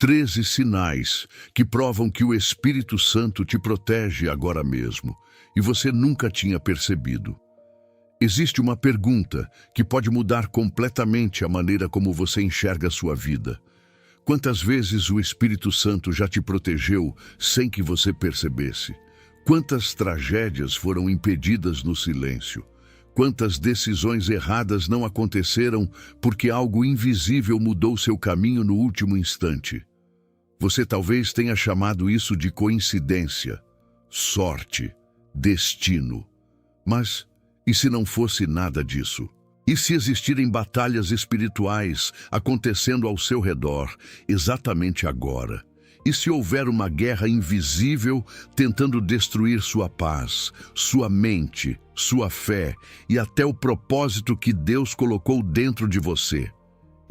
13 sinais que provam que o Espírito Santo te protege agora mesmo e você nunca tinha percebido. Existe uma pergunta que pode mudar completamente a maneira como você enxerga a sua vida. Quantas vezes o Espírito Santo já te protegeu sem que você percebesse? Quantas tragédias foram impedidas no silêncio? Quantas decisões erradas não aconteceram porque algo invisível mudou seu caminho no último instante? Você talvez tenha chamado isso de coincidência, sorte, destino. Mas e se não fosse nada disso? E se existirem batalhas espirituais acontecendo ao seu redor, exatamente agora? E se houver uma guerra invisível tentando destruir sua paz, sua mente, sua fé e até o propósito que Deus colocou dentro de você?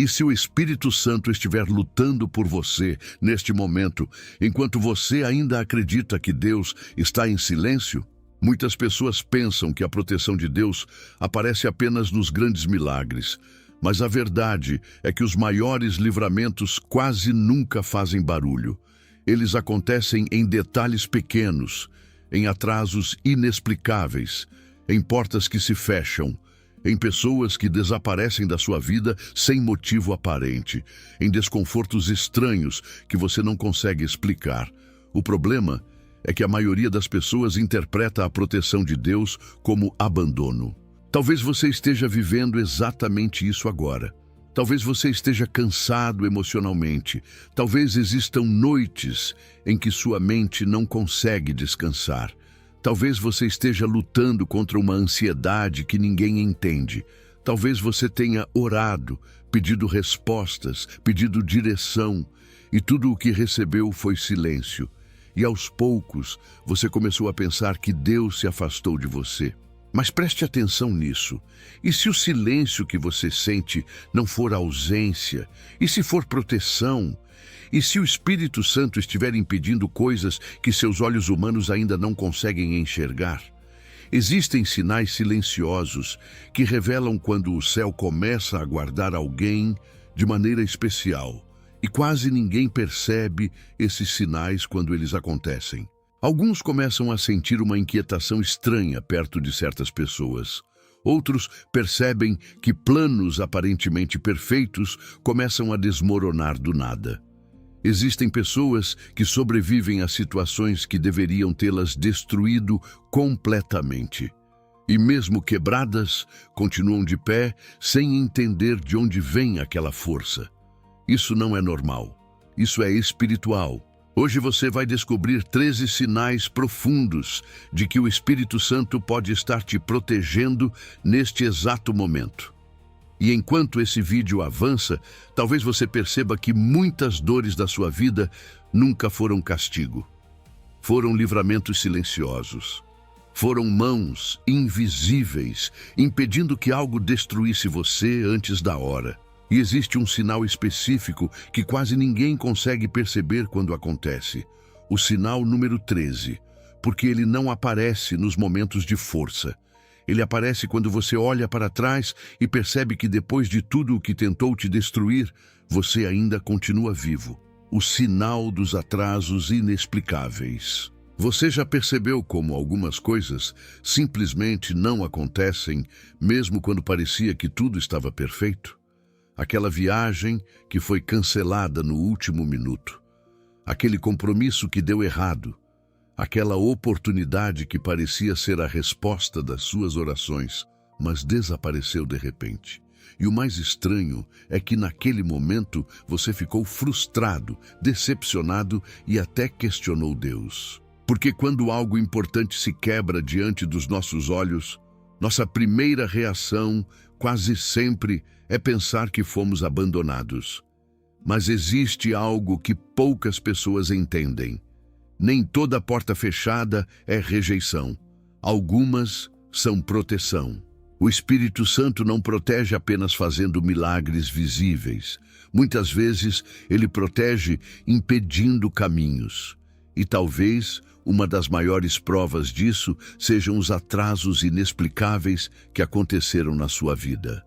E se o Espírito Santo estiver lutando por você neste momento, enquanto você ainda acredita que Deus está em silêncio? Muitas pessoas pensam que a proteção de Deus aparece apenas nos grandes milagres, mas a verdade é que os maiores livramentos quase nunca fazem barulho. Eles acontecem em detalhes pequenos, em atrasos inexplicáveis, em portas que se fecham, em pessoas que desaparecem da sua vida sem motivo aparente, em desconfortos estranhos que você não consegue explicar. O problema é que a maioria das pessoas interpreta a proteção de Deus como abandono. Talvez você esteja vivendo exatamente isso agora. Talvez você esteja cansado emocionalmente. Talvez existam noites em que sua mente não consegue descansar. Talvez você esteja lutando contra uma ansiedade que ninguém entende. Talvez você tenha orado, pedido respostas, pedido direção, e tudo o que recebeu foi silêncio. E aos poucos, você começou a pensar que Deus se afastou de você. Mas preste atenção nisso. E se o silêncio que você sente não for ausência? E se for proteção? E se o Espírito Santo estiver impedindo coisas que seus olhos humanos ainda não conseguem enxergar? Existem sinais silenciosos que revelam quando o céu começa a guardar alguém de maneira especial. E quase ninguém percebe esses sinais quando eles acontecem. Alguns começam a sentir uma inquietação estranha perto de certas pessoas. Outros percebem que planos aparentemente perfeitos começam a desmoronar do nada. Existem pessoas que sobrevivem a situações que deveriam tê-las destruído completamente. E mesmo quebradas, continuam de pé sem entender de onde vem aquela força. Isso não é normal. Isso é espiritual. Hoje você vai descobrir 13 sinais profundos de que o Espírito Santo pode estar te protegendo neste exato momento. E enquanto esse vídeo avança, talvez você perceba que muitas dores da sua vida nunca foram castigo. Foram livramentos silenciosos. Foram mãos invisíveis, impedindo que algo destruísse você antes da hora. E existe um sinal específico que quase ninguém consegue perceber quando acontece. O sinal número 13, porque ele não aparece nos momentos de força. Ele aparece quando você olha para trás e percebe que depois de tudo o que tentou te destruir, você ainda continua vivo. O sinal dos atrasos inexplicáveis. Você já percebeu como algumas coisas simplesmente não acontecem, mesmo quando parecia que tudo estava perfeito? Aquela viagem que foi cancelada no último minuto. Aquele compromisso que deu errado. Aquela oportunidade que parecia ser a resposta das suas orações, mas desapareceu de repente. E o mais estranho é que naquele momento você ficou frustrado, decepcionado e até questionou Deus. Porque quando algo importante se quebra diante dos nossos olhos, nossa primeira reação quase sempre é pensar que fomos abandonados. Mas existe algo que poucas pessoas entendem. Nem toda porta fechada é rejeição. Algumas são proteção. O Espírito Santo não protege apenas fazendo milagres visíveis. Muitas vezes, ele protege impedindo caminhos. E talvez uma das maiores provas disso sejam os atrasos inexplicáveis que aconteceram na sua vida.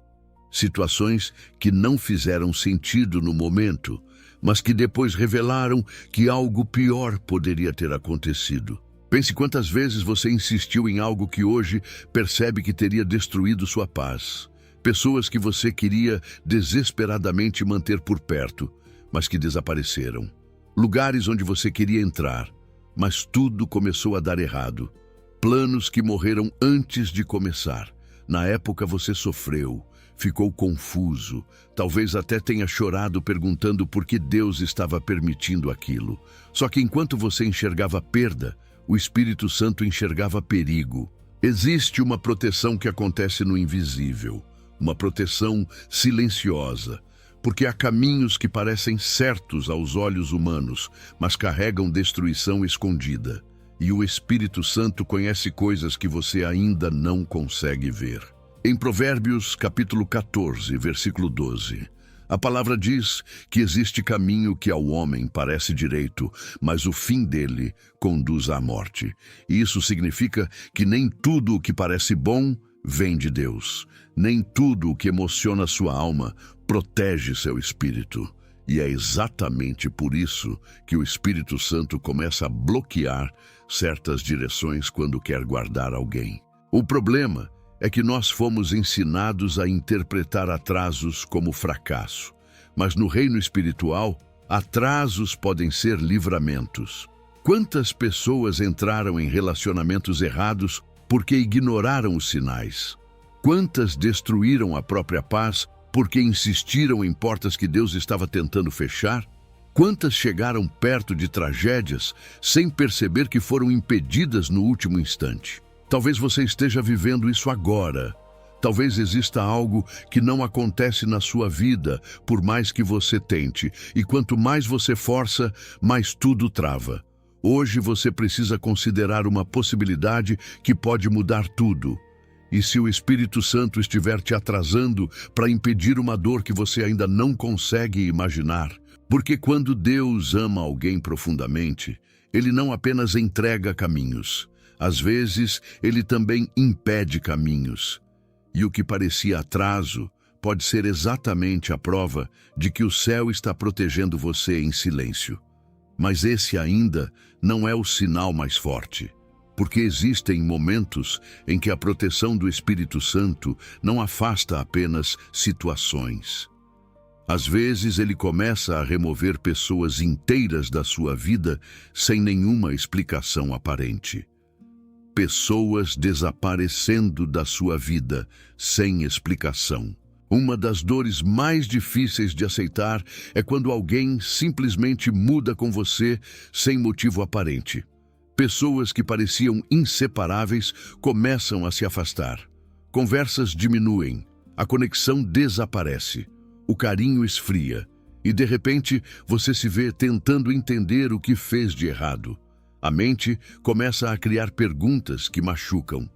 Situações que não fizeram sentido no momento, mas que depois revelaram que algo pior poderia ter acontecido. Pense quantas vezes você insistiu em algo que hoje percebe que teria destruído sua paz. Pessoas que você queria desesperadamente manter por perto, mas que desapareceram. Lugares onde você queria entrar, mas tudo começou a dar errado. Planos que morreram antes de começar. Na época você sofreu, ficou confuso, talvez até tenha chorado perguntando por que Deus estava permitindo aquilo. Só que enquanto você enxergava perda, o Espírito Santo enxergava perigo. Existe uma proteção que acontece no invisível, uma proteção silenciosa, porque há caminhos que parecem certos aos olhos humanos, mas carregam destruição escondida. E o Espírito Santo conhece coisas que você ainda não consegue ver. Em Provérbios, capítulo 14, versículo 12, a palavra diz que existe caminho que ao homem parece direito, mas o fim dele conduz à morte. E isso significa que nem tudo o que parece bom vem de Deus. Nem tudo o que emociona sua alma protege seu espírito. E é exatamente por isso que o Espírito Santo começa a bloquear certas direções quando quer guardar alguém. O problema é que nós fomos ensinados a interpretar atrasos como fracasso. Mas no reino espiritual, atrasos podem ser livramentos. Quantas pessoas entraram em relacionamentos errados porque ignoraram os sinais? Quantas destruíram a própria paz porque insistiram em portas que Deus estava tentando fechar? Quantas chegaram perto de tragédias sem perceber que foram impedidas no último instante? Talvez você esteja vivendo isso agora. Talvez exista algo que não acontece na sua vida, por mais que você tente. E quanto mais você força, mais tudo trava. Hoje você precisa considerar uma possibilidade que pode mudar tudo. E se o Espírito Santo estiver te atrasando para impedir uma dor que você ainda não consegue imaginar? Porque quando Deus ama alguém profundamente, Ele não apenas entrega caminhos. Às vezes, Ele também impede caminhos. E o que parecia atraso pode ser exatamente a prova de que o céu está protegendo você em silêncio. Mas esse ainda não é o sinal mais forte, porque existem momentos em que a proteção do Espírito Santo não afasta apenas situações. Às vezes ele começa a remover pessoas inteiras da sua vida sem nenhuma explicação aparente. Pessoas desaparecendo da sua vida sem explicação. Uma das dores mais difíceis de aceitar é quando alguém simplesmente muda com você sem motivo aparente. Pessoas que pareciam inseparáveis começam a se afastar. Conversas diminuem, a conexão desaparece, o carinho esfria e, de repente, você se vê tentando entender o que fez de errado. A mente começa a criar perguntas que machucam.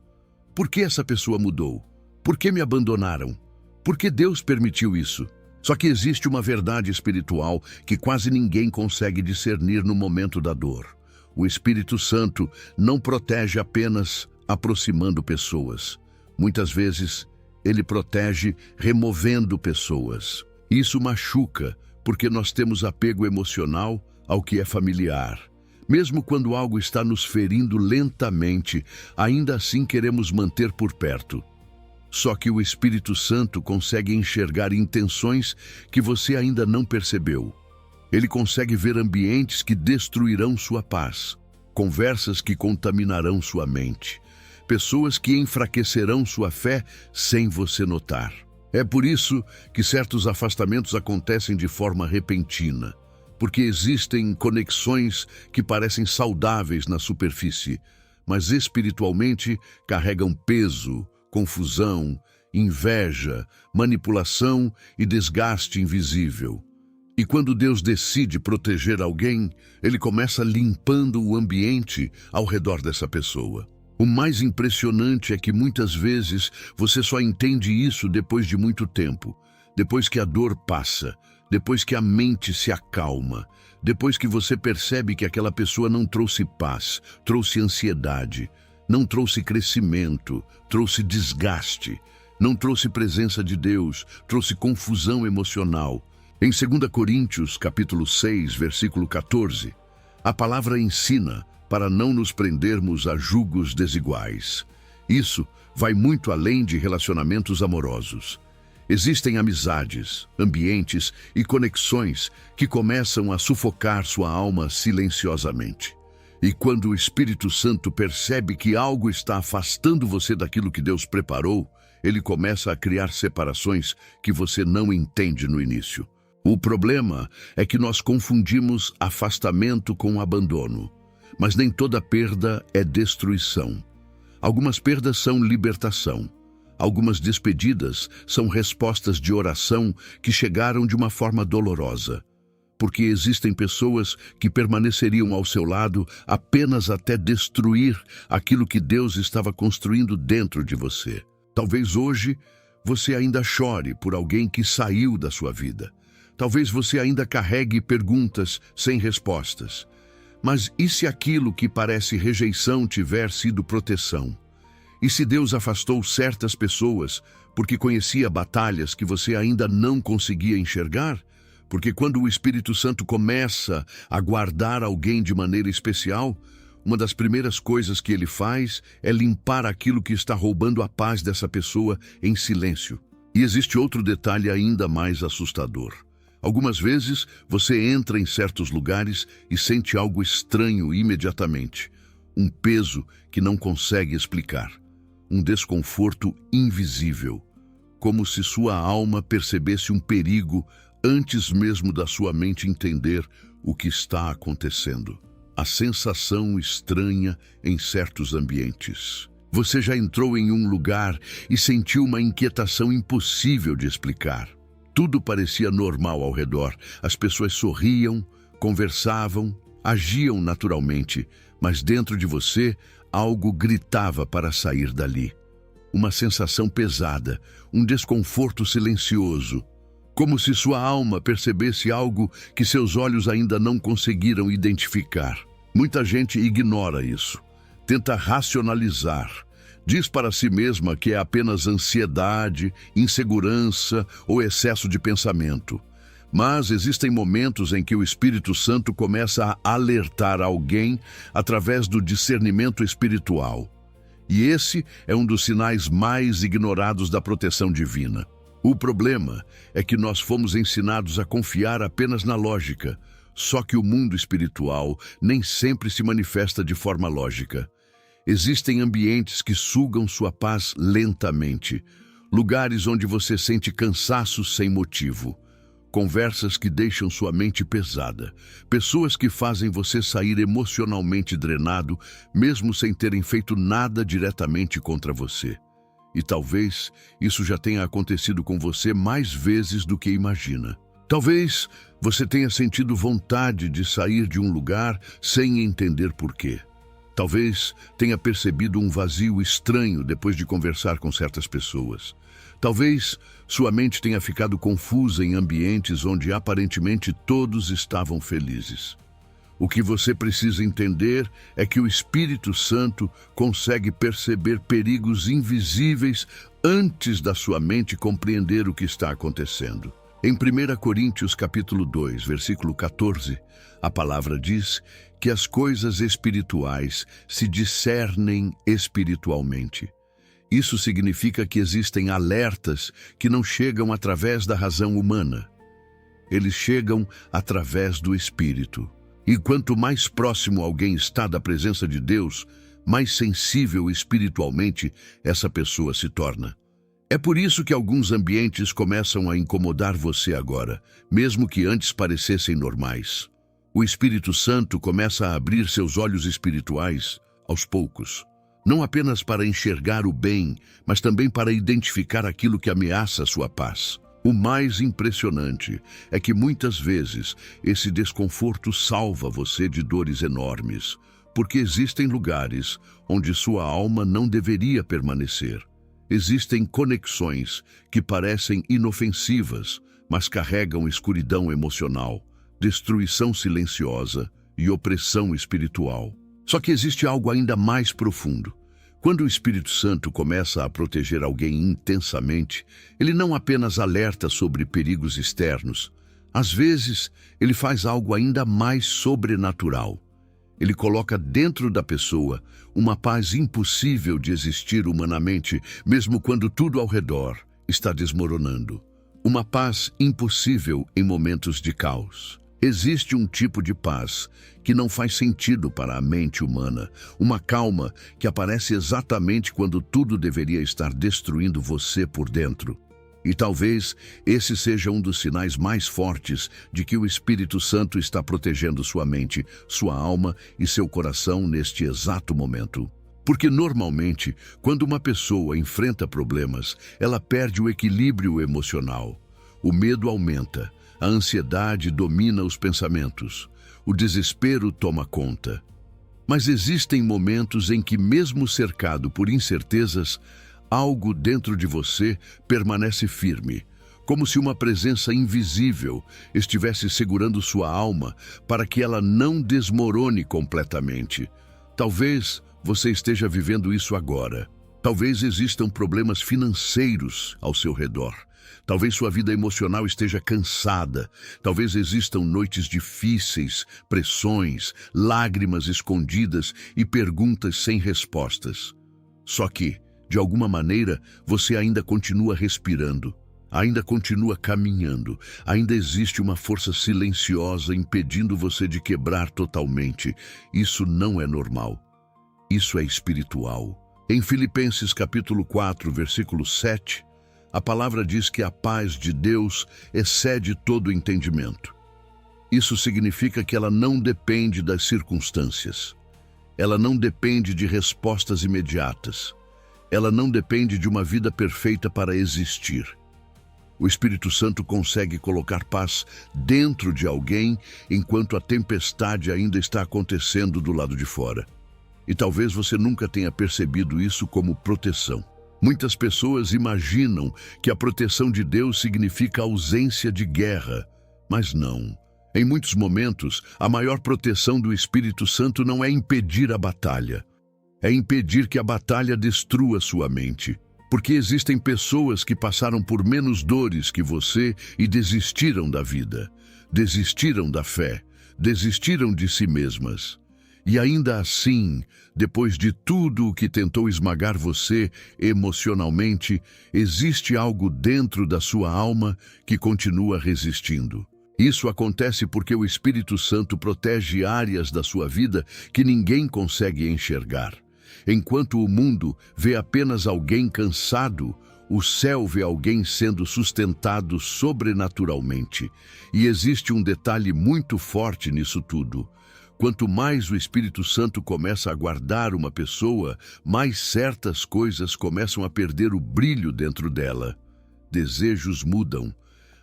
Por que essa pessoa mudou? Por que me abandonaram? Por que Deus permitiu isso? Só que existe uma verdade espiritual que quase ninguém consegue discernir no momento da dor. O Espírito Santo não protege apenas aproximando pessoas. Muitas vezes, ele protege removendo pessoas. Isso machuca, porque nós temos apego emocional ao que é familiar. Mesmo quando algo está nos ferindo lentamente, ainda assim queremos manter por perto. Só que o Espírito Santo consegue enxergar intenções que você ainda não percebeu. Ele consegue ver ambientes que destruirão sua paz, conversas que contaminarão sua mente, pessoas que enfraquecerão sua fé sem você notar. É por isso que certos afastamentos acontecem de forma repentina, porque existem conexões que parecem saudáveis na superfície, mas espiritualmente carregam peso, confusão, inveja, manipulação e desgaste invisível. E quando Deus decide proteger alguém, Ele começa limpando o ambiente ao redor dessa pessoa. O mais impressionante é que muitas vezes você só entende isso depois de muito tempo, depois que a dor passa, depois que a mente se acalma, depois que você percebe que aquela pessoa não trouxe paz, trouxe ansiedade, não trouxe crescimento, trouxe desgaste, não trouxe presença de Deus, trouxe confusão emocional. Em 2 Coríntios, capítulo 6, versículo 14, a palavra ensina para não nos prendermos a julgos desiguais. Isso vai muito além de relacionamentos amorosos. Existem amizades, ambientes e conexões que começam a sufocar sua alma silenciosamente. E quando o Espírito Santo percebe que algo está afastando você daquilo que Deus preparou, ele começa a criar separações que você não entende no início. O problema é que nós confundimos afastamento com abandono. Mas nem toda perda é destruição. Algumas perdas são libertação. Algumas despedidas são respostas de oração que chegaram de uma forma dolorosa. Porque existem pessoas que permaneceriam ao seu lado apenas até destruir aquilo que Deus estava construindo dentro de você. Talvez hoje você ainda chore por alguém que saiu da sua vida. Talvez você ainda carregue perguntas sem respostas. Mas e se aquilo que parece rejeição tiver sido proteção? E se Deus afastou certas pessoas porque conhecia batalhas que você ainda não conseguia enxergar? Porque quando o Espírito Santo começa a guardar alguém de maneira especial, uma das primeiras coisas que ele faz é limpar aquilo que está roubando a paz dessa pessoa em silêncio. E existe outro detalhe ainda mais assustador. Algumas vezes você entra em certos lugares e sente algo estranho imediatamente. Um peso que não consegue explicar. Um desconforto invisível. Como se sua alma percebesse um perigo antes mesmo da sua mente entender o que está acontecendo. A sensação estranha em certos ambientes. Você já entrou em um lugar e sentiu uma inquietação impossível de explicar. Tudo parecia normal ao redor. As pessoas sorriam, conversavam, agiam naturalmente, mas dentro de você, algo gritava para sair dali. Uma sensação pesada, um desconforto silencioso, como se sua alma percebesse algo que seus olhos ainda não conseguiram identificar. Muita gente ignora isso, tenta racionalizar, diz para si mesma que é apenas ansiedade, insegurança ou excesso de pensamento. Mas existem momentos em que o Espírito Santo começa a alertar alguém através do discernimento espiritual. E esse é um dos sinais mais ignorados da proteção divina. O problema é que nós fomos ensinados a confiar apenas na lógica, só que o mundo espiritual nem sempre se manifesta de forma lógica. Existem ambientes que sugam sua paz lentamente, lugares onde você sente cansaço sem motivo, conversas que deixam sua mente pesada, pessoas que fazem você sair emocionalmente drenado, mesmo sem terem feito nada diretamente contra você. E talvez isso já tenha acontecido com você mais vezes do que imagina. Talvez você tenha sentido vontade de sair de um lugar sem entender porquê. Talvez tenha percebido um vazio estranho depois de conversar com certas pessoas. Talvez sua mente tenha ficado confusa em ambientes onde aparentemente todos estavam felizes. O que você precisa entender é que o Espírito Santo consegue perceber perigos invisíveis antes da sua mente compreender o que está acontecendo. Em 1 Coríntios capítulo 2, versículo 14, a palavra diz que as coisas espirituais se discernem espiritualmente. Isso significa que existem alertas que não chegam através da razão humana. Eles chegam através do Espírito. E quanto mais próximo alguém está da presença de Deus, mais sensível espiritualmente essa pessoa se torna. É por isso que alguns ambientes começam a incomodar você agora, mesmo que antes parecessem normais. O Espírito Santo começa a abrir seus olhos espirituais aos poucos, não apenas para enxergar o bem, mas também para identificar aquilo que ameaça a sua paz. O mais impressionante é que muitas vezes esse desconforto salva você de dores enormes, porque existem lugares onde sua alma não deveria permanecer. Existem conexões que parecem inofensivas, mas carregam escuridão emocional, destruição silenciosa e opressão espiritual. Só que existe algo ainda mais profundo. Quando o Espírito Santo começa a proteger alguém intensamente, ele não apenas alerta sobre perigos externos. Às vezes, ele faz algo ainda mais sobrenatural. Ele coloca dentro da pessoa uma paz impossível de existir humanamente, mesmo quando tudo ao redor está desmoronando. Uma paz impossível em momentos de caos. Existe um tipo de paz que não faz sentido para a mente humana, uma calma que aparece exatamente quando tudo deveria estar destruindo você por dentro. E talvez esse seja um dos sinais mais fortes de que o Espírito Santo está protegendo sua mente, sua alma e seu coração neste exato momento. Porque normalmente, quando uma pessoa enfrenta problemas, ela perde o equilíbrio emocional. O medo aumenta, a ansiedade domina os pensamentos, o desespero toma conta. Mas existem momentos em que, mesmo cercado por incertezas, algo dentro de você permanece firme, como se uma presença invisível estivesse segurando sua alma para que ela não desmorone completamente. Talvez você esteja vivendo isso agora. Talvez existam problemas financeiros ao seu redor. Talvez sua vida emocional esteja cansada. Talvez existam noites difíceis, pressões, lágrimas escondidas e perguntas sem respostas. Só que, de alguma maneira, você ainda continua respirando, ainda continua caminhando, ainda existe uma força silenciosa impedindo você de quebrar totalmente. Isso não é normal. Isso é espiritual. Em Filipenses capítulo 4, versículo 7, a palavra diz que a paz de Deus excede todo entendimento. Isso significa que ela não depende das circunstâncias. Ela não depende de respostas imediatas. Ela não depende de uma vida perfeita para existir. O Espírito Santo consegue colocar paz dentro de alguém enquanto a tempestade ainda está acontecendo do lado de fora. E talvez você nunca tenha percebido isso como proteção. Muitas pessoas imaginam que a proteção de Deus significa ausência de guerra, mas não. Em muitos momentos, a maior proteção do Espírito Santo não é impedir a batalha. É impedir que a batalha destrua sua mente. Porque existem pessoas que passaram por menos dores que você e desistiram da vida, desistiram da fé, desistiram de si mesmas. E ainda assim, depois de tudo o que tentou esmagar você emocionalmente, existe algo dentro da sua alma que continua resistindo. Isso acontece porque o Espírito Santo protege áreas da sua vida que ninguém consegue enxergar. Enquanto o mundo vê apenas alguém cansado, o céu vê alguém sendo sustentado sobrenaturalmente. E existe um detalhe muito forte nisso tudo. Quanto mais o Espírito Santo começa a guardar uma pessoa, mais certas coisas começam a perder o brilho dentro dela. Desejos mudam.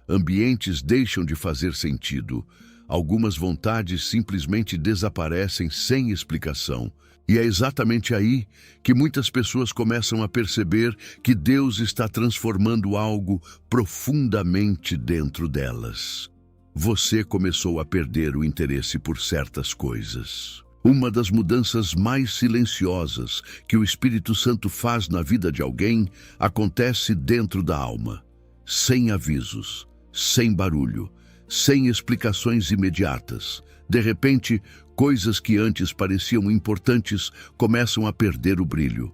Ambientes deixam de fazer sentido. Algumas vontades simplesmente desaparecem sem explicação. E é exatamente aí que muitas pessoas começam a perceber que Deus está transformando algo profundamente dentro delas. Você começou a perder o interesse por certas coisas. Uma das mudanças mais silenciosas que o Espírito Santo faz na vida de alguém acontece dentro da alma, sem avisos, sem barulho, sem explicações imediatas. De repente, coisas que antes pareciam importantes começam a perder o brilho.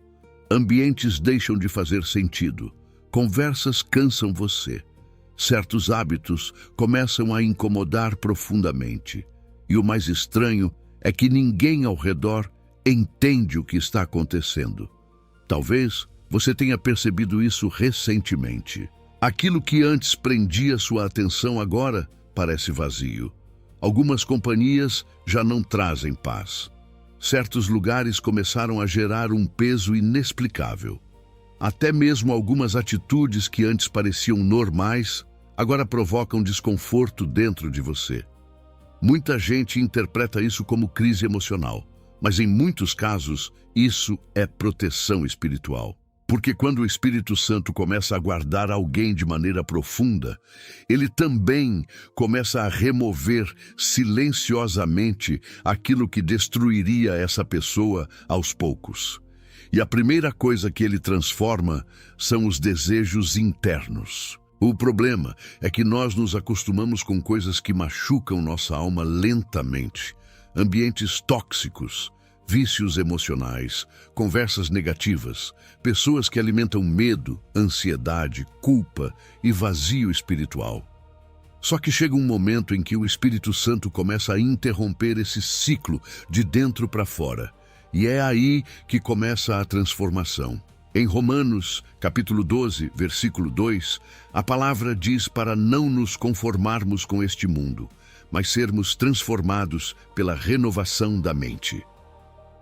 Ambientes deixam de fazer sentido. Conversas cansam você. Certos hábitos começam a incomodar profundamente. E o mais estranho é que ninguém ao redor entende o que está acontecendo. Talvez você tenha percebido isso recentemente. Aquilo que antes prendia sua atenção agora parece vazio. Algumas companhias já não trazem paz. Certos lugares começaram a gerar um peso inexplicável. Até mesmo algumas atitudes que antes pareciam normais, agora provocam desconforto dentro de você. Muita gente interpreta isso como crise emocional, mas em muitos casos, isso é proteção espiritual. Porque quando o Espírito Santo começa a guardar alguém de maneira profunda, ele também começa a remover silenciosamente aquilo que destruiria essa pessoa aos poucos. E a primeira coisa que ele transforma são os desejos internos. O problema é que nós nos acostumamos com coisas que machucam nossa alma lentamente. Ambientes tóxicos, vícios emocionais, conversas negativas, pessoas que alimentam medo, ansiedade, culpa e vazio espiritual. Só que chega um momento em que o Espírito Santo começa a interromper esse ciclo de dentro para fora. E é aí que começa a transformação. Em Romanos, capítulo 12, versículo 2, a palavra diz para não nos conformarmos com este mundo, mas sermos transformados pela renovação da mente.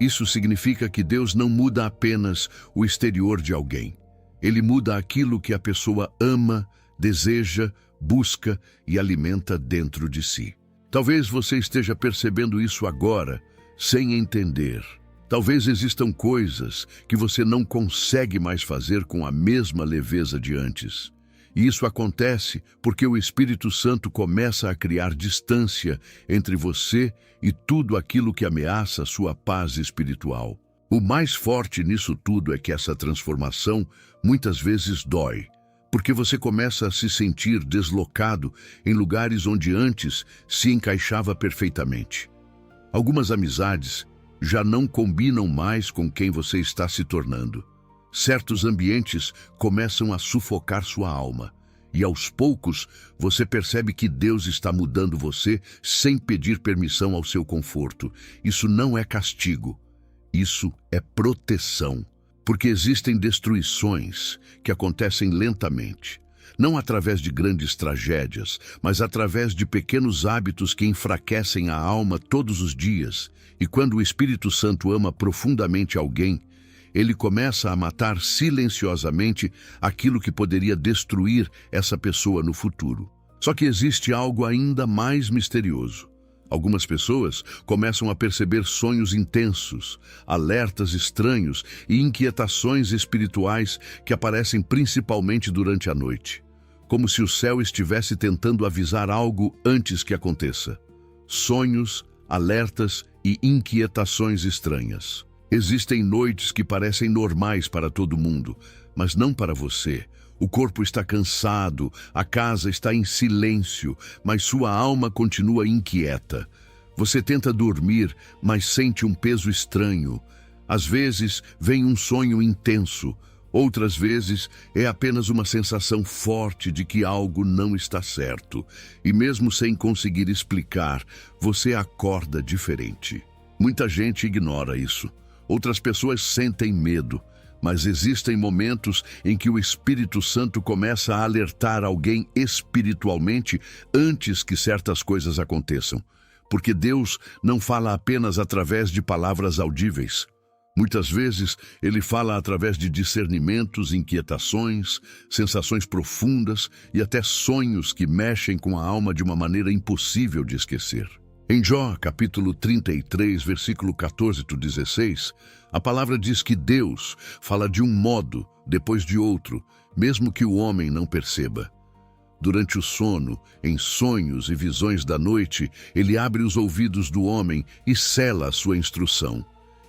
Isso significa que Deus não muda apenas o exterior de alguém. Ele muda aquilo que a pessoa ama, deseja, busca e alimenta dentro de si. Talvez você esteja percebendo isso agora, sem entender. Talvez existam coisas que você não consegue mais fazer com a mesma leveza de antes. E isso acontece porque o Espírito Santo começa a criar distância entre você e tudo aquilo que ameaça a sua paz espiritual. O mais forte nisso tudo é que essa transformação muitas vezes dói, porque você começa a se sentir deslocado em lugares onde antes se encaixava perfeitamente. Algumas amizades já não combinam mais com quem você está se tornando. Certos ambientes começam a sufocar sua alma, e aos poucos você percebe que Deus está mudando você sem pedir permissão ao seu conforto. Isso não é castigo, isso é proteção. Porque existem destruições que acontecem lentamente, não através de grandes tragédias, mas através de pequenos hábitos que enfraquecem a alma todos os dias. E quando o Espírito Santo ama profundamente alguém, ele começa a matar silenciosamente aquilo que poderia destruir essa pessoa no futuro. Só que existe algo ainda mais misterioso. Algumas pessoas começam a perceber sonhos intensos, alertas estranhos e inquietações espirituais que aparecem principalmente durante a noite, como se o céu estivesse tentando avisar algo antes que aconteça. Sonhos, alertas e inquietações estranhas. Existem noites que parecem normais para todo mundo, mas não para você. O corpo está cansado, a casa está em silêncio, mas sua alma continua inquieta. Você tenta dormir, mas sente um peso estranho. Às vezes, vem um sonho intenso. Outras vezes, é apenas uma sensação forte de que algo não está certo. E mesmo sem conseguir explicar, você acorda diferente. Muita gente ignora isso. Outras pessoas sentem medo. Mas existem momentos em que o Espírito Santo começa a alertar alguém espiritualmente antes que certas coisas aconteçam. Porque Deus não fala apenas através de palavras audíveis. Muitas vezes, ele fala através de discernimentos, inquietações, sensações profundas e até sonhos que mexem com a alma de uma maneira impossível de esquecer. Em Jó, capítulo 33, versículo 14-16, a palavra diz que Deus fala de um modo, depois de outro, mesmo que o homem não perceba. Durante o sono, em sonhos e visões da noite, ele abre os ouvidos do homem e sela a sua instrução.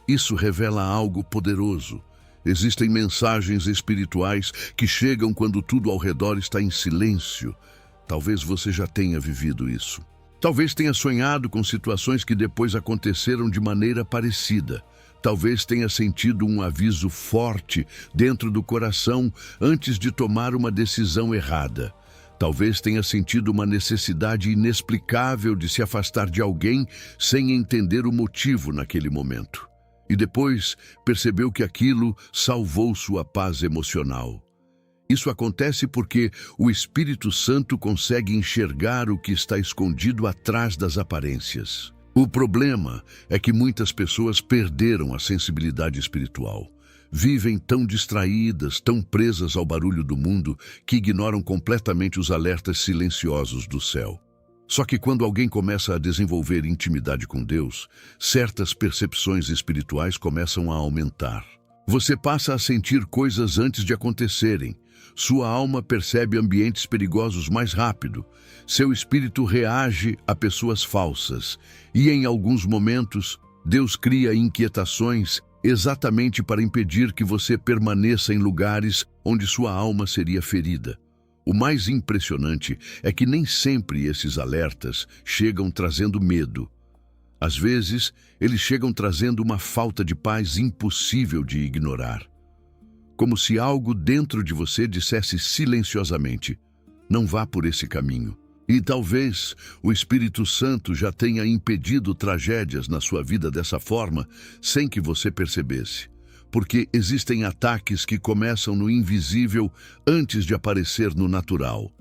Isso revela algo poderoso. Existem mensagens espirituais que chegam quando tudo ao redor está em silêncio. Talvez você já tenha vivido isso. Talvez tenha sonhado com situações que depois aconteceram de maneira parecida. Talvez tenha sentido um aviso forte dentro do coração antes de tomar uma decisão errada. Talvez tenha sentido uma necessidade inexplicável de se afastar de alguém sem entender o motivo naquele momento. E depois percebeu que aquilo salvou sua paz emocional. Isso acontece porque o Espírito Santo consegue enxergar o que está escondido atrás das aparências. O problema é que muitas pessoas perderam a sensibilidade espiritual. Vivem tão distraídas, tão presas ao barulho do mundo, que ignoram completamente os alertas silenciosos do céu. Só que quando alguém começa a desenvolver intimidade com Deus, certas percepções espirituais começam a aumentar. Você passa a sentir coisas antes de acontecerem. Sua alma percebe ambientes perigosos mais rápido. Seu espírito reage a pessoas falsas. E em alguns momentos, Deus cria inquietações exatamente para impedir que você permaneça em lugares onde sua alma seria ferida. O mais impressionante é que nem sempre esses alertas chegam trazendo medo. Às vezes, eles chegam trazendo uma falta de paz impossível de ignorar. Como se algo dentro de você dissesse silenciosamente: não vá por esse caminho. E talvez o Espírito Santo já tenha impedido tragédias na sua vida dessa forma, sem que você percebesse. Porque existem ataques que começam no invisível antes de aparecer no natural.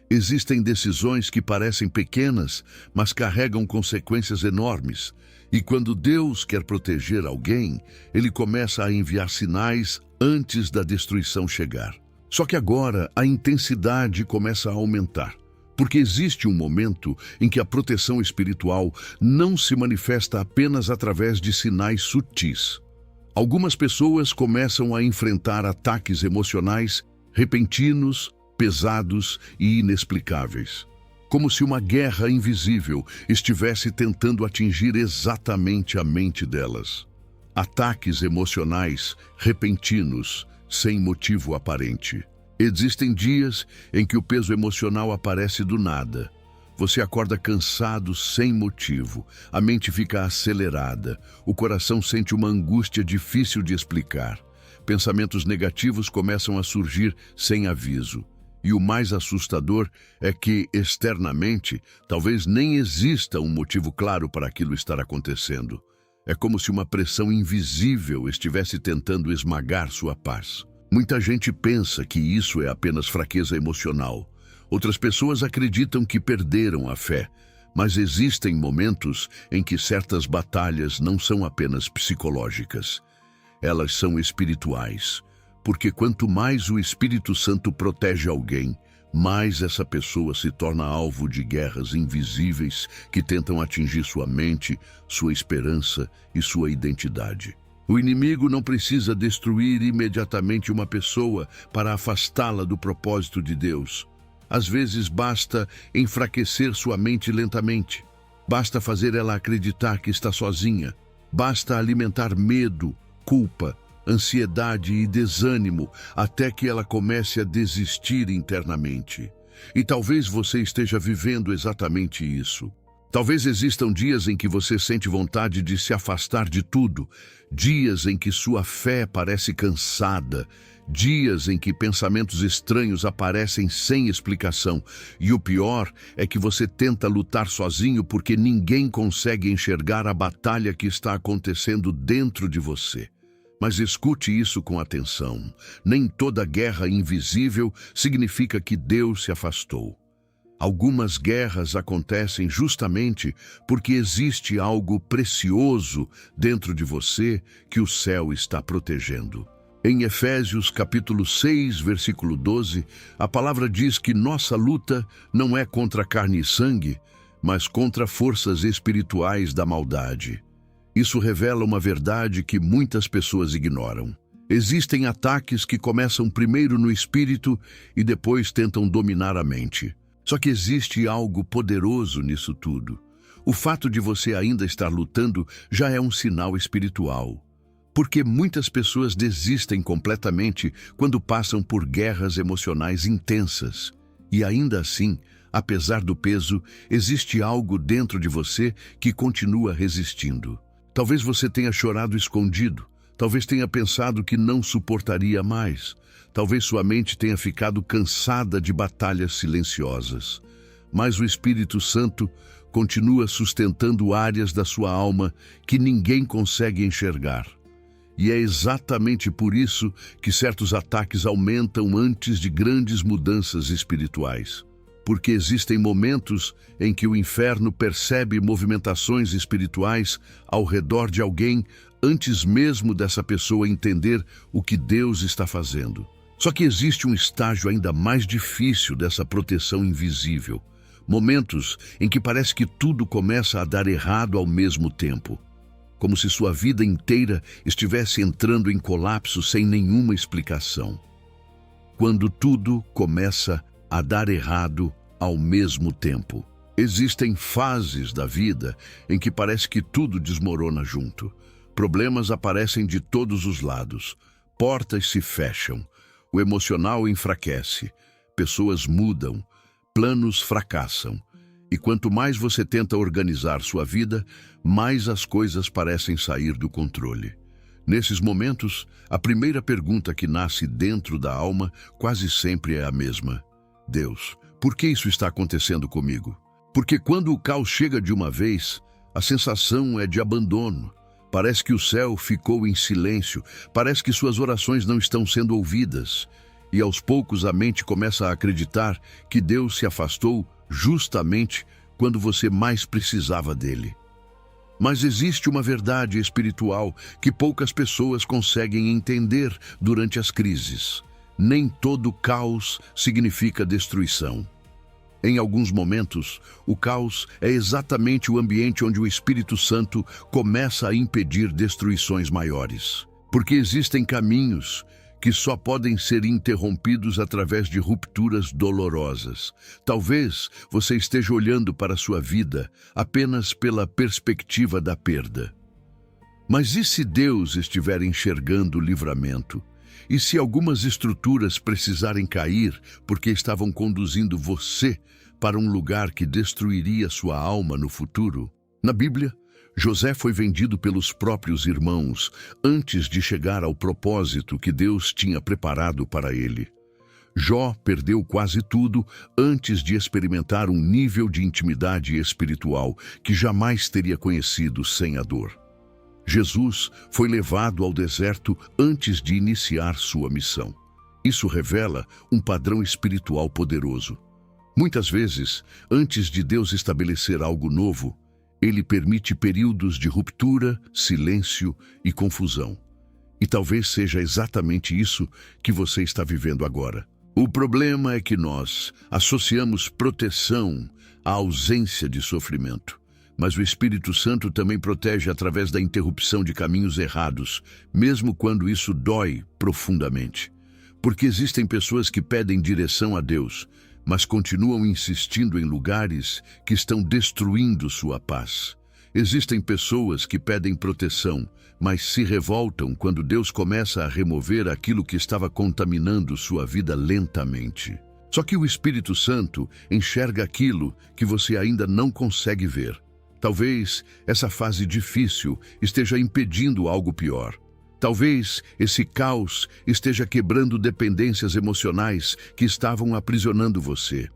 Existem decisões que parecem pequenas, mas carregam consequências enormes. E quando Deus quer proteger alguém, Ele começa a enviar sinais antes da destruição chegar. Só que agora a intensidade começa a aumentar. Porque existe um momento em que a proteção espiritual não se manifesta apenas através de sinais sutis. Algumas pessoas começam a enfrentar ataques emocionais repentinos, pesados e inexplicáveis. Como se uma guerra invisível estivesse tentando atingir exatamente a mente delas. Ataques emocionais repentinos, sem motivo aparente. Existem dias em que o peso emocional aparece do nada. Você acorda cansado sem motivo, a mente fica acelerada, o coração sente uma angústia difícil de explicar. Pensamentos negativos começam a surgir sem aviso. E o mais assustador é que, externamente, talvez nem exista um motivo claro para aquilo estar acontecendo. É como se uma pressão invisível estivesse tentando esmagar sua paz. Muita gente pensa que isso é apenas fraqueza emocional. Outras pessoas acreditam que perderam a fé. Mas existem momentos em que certas batalhas não são apenas psicológicas. Elas são espirituais. Porque quanto mais o Espírito Santo protege alguém, mais essa pessoa se torna alvo de guerras invisíveis que tentam atingir sua mente, sua esperança e sua identidade. O inimigo não precisa destruir imediatamente uma pessoa para afastá-la do propósito de Deus. Às vezes basta enfraquecer sua mente lentamente. Basta fazer ela acreditar que está sozinha. Basta alimentar medo, culpa, ansiedade e desânimo até que ela comece a desistir internamente. E talvez você esteja vivendo exatamente isso. Talvez existam dias em que você sente vontade de se afastar de tudo, dias em que sua fé parece cansada, dias em que pensamentos estranhos aparecem sem explicação. E o pior é que você tenta lutar sozinho porque ninguém consegue enxergar a batalha que está acontecendo dentro de você. Mas escute isso com atenção. Nem toda guerra invisível significa que Deus se afastou. Algumas guerras acontecem justamente porque existe algo precioso dentro de você que o céu está protegendo. Em Efésios capítulo 6, versículo 12, a palavra diz que nossa luta não é contra carne e sangue, mas contra forças espirituais da maldade. Isso revela uma verdade que muitas pessoas ignoram. Existem ataques que começam primeiro no espírito e depois tentam dominar a mente. Só que existe algo poderoso nisso tudo. O fato de você ainda estar lutando já é um sinal espiritual. Porque muitas pessoas desistem completamente quando passam por guerras emocionais intensas. E ainda assim, apesar do peso, existe algo dentro de você que continua resistindo. Talvez você tenha chorado escondido. Talvez tenha pensado que não suportaria mais. Talvez sua mente tenha ficado cansada de batalhas silenciosas. Mas o Espírito Santo continua sustentando áreas da sua alma que ninguém consegue enxergar. E é exatamente por isso que certos ataques aumentam antes de grandes mudanças espirituais. Porque existem momentos em que o inferno percebe movimentações espirituais ao redor de alguém antes mesmo dessa pessoa entender o que Deus está fazendo. Só que existe um estágio ainda mais difícil dessa proteção invisível. Momentos em que parece que tudo começa a dar errado ao mesmo tempo. Como se sua vida inteira estivesse entrando em colapso sem nenhuma explicação. Quando tudo começa a dar errado ao mesmo tempo. Existem fases da vida em que parece que tudo desmorona junto. Problemas aparecem de todos os lados. Portas se fecham. O emocional enfraquece. pessoas mudam, planos fracassam. E quanto mais você tenta organizar sua vida, mais as coisas parecem sair do controle. Nesses momentos, a primeira pergunta que nasce dentro da alma quase sempre é a mesma: Deus, por que isso está acontecendo comigo? Porque quando o caos chega de uma vez, a sensação é de abandono. Parece que o céu ficou em silêncio, parece que suas orações não estão sendo ouvidas. E aos poucos a mente começa a acreditar que Deus se afastou justamente quando você mais precisava dele. Mas existe uma verdade espiritual que poucas pessoas conseguem entender durante as crises. Nem todo caos significa destruição. Em alguns momentos, o caos é exatamente o ambiente onde o Espírito Santo começa a impedir destruições maiores. Porque existem caminhos que só podem ser interrompidos através de rupturas dolorosas. Talvez você esteja olhando para a sua vida apenas pela perspectiva da perda. Mas e se Deus estiver enxergando o livramento? E se algumas estruturas precisarem cair porque estavam conduzindo você para um lugar que destruiria sua alma no futuro? Na Bíblia, José foi vendido pelos próprios irmãos antes de chegar ao propósito que Deus tinha preparado para ele. Jó perdeu quase tudo antes de experimentar um nível de intimidade espiritual que jamais teria conhecido sem a dor. Jesus foi levado ao deserto antes de iniciar sua missão. Isso revela um padrão espiritual poderoso. Muitas vezes, antes de Deus estabelecer algo novo, Ele permite períodos de ruptura, silêncio e confusão. E talvez seja exatamente isso que você está vivendo agora. O problema é que nós associamos proteção à ausência de sofrimento. Mas o Espírito Santo também protege através da interrupção de caminhos errados, mesmo quando isso dói profundamente. Porque existem pessoas que pedem direção a Deus, mas continuam insistindo em lugares que estão destruindo sua paz. Existem pessoas que pedem proteção, mas se revoltam quando Deus começa a remover aquilo que estava contaminando sua vida lentamente. Só que o Espírito Santo enxerga aquilo que você ainda não consegue ver. Talvez essa fase difícil esteja impedindo algo pior. Talvez esse caos esteja quebrando dependências emocionais que estavam aprisionando você.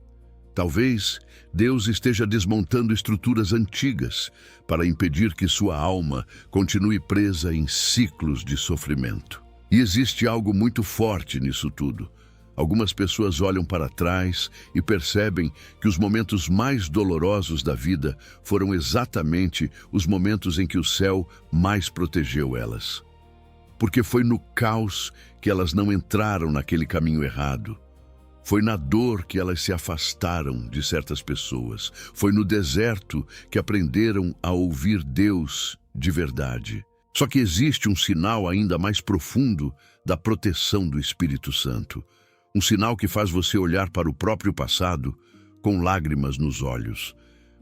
Talvez Deus esteja desmontando estruturas antigas para impedir que sua alma continue presa em ciclos de sofrimento. E existe algo muito forte nisso tudo. Algumas pessoas olham para trás e percebem que os momentos mais dolorosos da vida foram exatamente os momentos em que o céu mais protegeu elas. Porque foi no caos que elas não entraram naquele caminho errado. Foi na dor que elas se afastaram de certas pessoas. Foi no deserto que aprenderam a ouvir Deus de verdade. Só que existe um sinal ainda mais profundo da proteção do Espírito Santo. Um sinal que faz você olhar para o próprio passado com lágrimas nos olhos.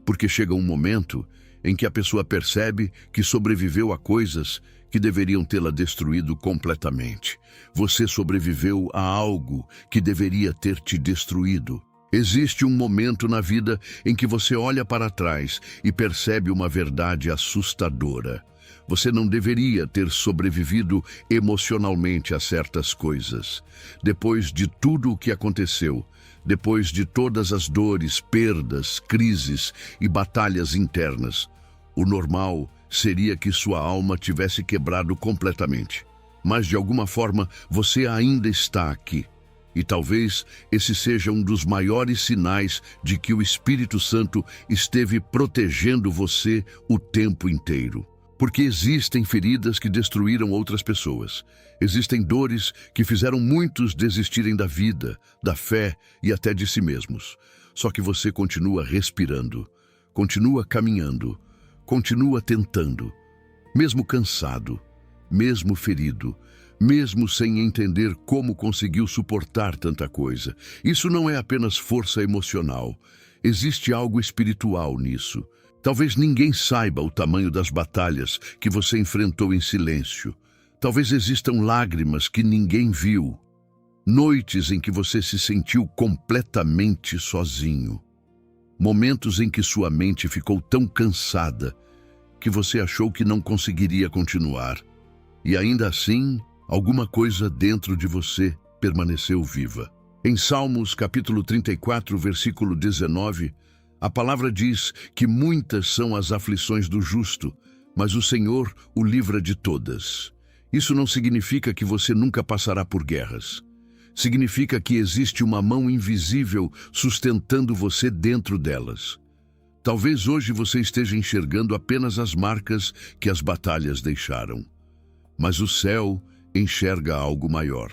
Porque chega um momento em que a pessoa percebe que sobreviveu a coisas que deveriam tê-la destruído completamente. Você sobreviveu a algo que deveria ter te destruído. Existe um momento na vida em que você olha para trás e percebe uma verdade assustadora. Você não deveria ter sobrevivido emocionalmente a certas coisas. Depois de tudo o que aconteceu, depois de todas as dores, perdas, crises e batalhas internas, o normal seria que sua alma tivesse quebrado completamente. Mas de alguma forma você ainda está aqui. E talvez esse seja um dos maiores sinais de que o Espírito Santo esteve protegendo você o tempo inteiro. Porque existem feridas que destruíram outras pessoas. Existem dores que fizeram muitos desistirem da vida, da fé e até de si mesmos. Só que você continua respirando, continua caminhando, continua tentando, mesmo cansado, mesmo ferido, mesmo sem entender como conseguiu suportar tanta coisa. Isso não é apenas força emocional. Existe algo espiritual nisso. Talvez ninguém saiba o tamanho das batalhas que você enfrentou em silêncio. Talvez existam lágrimas que ninguém viu. Noites em que você se sentiu completamente sozinho. Momentos em que sua mente ficou tão cansada que você achou que não conseguiria continuar. E ainda assim, alguma coisa dentro de você permaneceu viva. Em Salmos capítulo 34, versículo 19, a palavra diz que muitas são as aflições do justo, mas o Senhor o livra de todas. Isso não significa que você nunca passará por guerras. Significa que existe uma mão invisível sustentando você dentro delas. Talvez hoje você esteja enxergando apenas as marcas que as batalhas deixaram. Mas o céu enxerga algo maior.